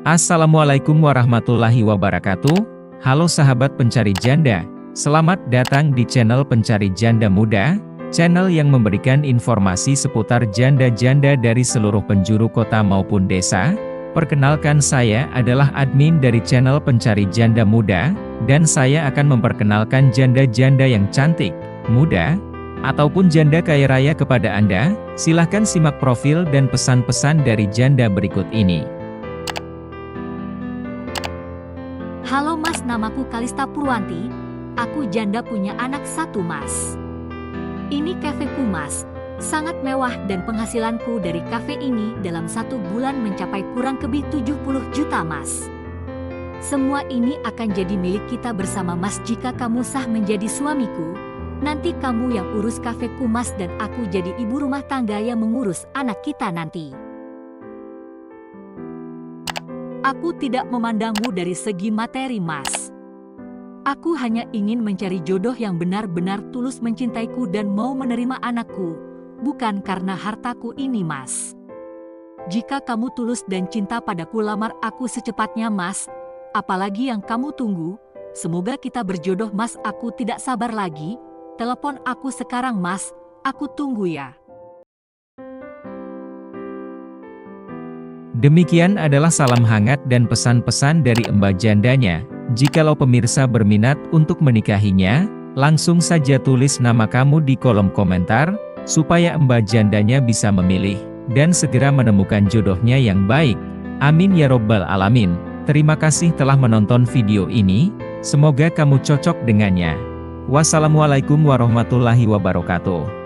Assalamualaikum warahmatullahi wabarakatuh. Halo sahabat pencari janda, selamat datang di channel Pencari Janda Muda, channel yang memberikan informasi seputar janda-janda dari seluruh penjuru kota maupun desa. Perkenalkan, saya adalah admin dari channel Pencari Janda Muda, dan saya akan memperkenalkan janda-janda yang cantik, muda, ataupun janda kaya raya kepada Anda. Silahkan simak profil dan pesan-pesan dari janda berikut ini. Halo Mas, namaku Kalista Purwanti. Aku janda punya anak satu Mas. Ini kafeku Mas. Sangat mewah dan penghasilanku dari kafe ini dalam 1 bulan mencapai kurang lebih 70 juta Mas. Semua ini akan jadi milik kita bersama Mas jika kamu sah menjadi suamiku. Nanti kamu yang urus kafeku Mas dan aku jadi ibu rumah tangga yang mengurus anak kita nanti. Aku tidak memandangmu dari segi materi Mas. Aku hanya ingin mencari jodoh yang benar-benar tulus mencintaiku dan mau menerima anakku, bukan karena hartaku ini Mas. Jika kamu tulus dan cinta padaku, lamar aku secepatnya Mas. Apalagi yang kamu tunggu? Semoga kita berjodoh Mas, aku tidak sabar lagi. Telepon aku sekarang Mas, aku tunggu ya. Demikian adalah salam hangat dan pesan-pesan dari Mbak jandanya. Jikalau pemirsa berminat untuk menikahinya, langsung saja tulis nama kamu di kolom komentar, supaya Mbak jandanya bisa memilih, dan segera menemukan jodohnya yang baik. Amin ya robbal alamin. Terima kasih telah menonton video ini, semoga kamu cocok dengannya. Wassalamualaikum warahmatullahi wabarakatuh.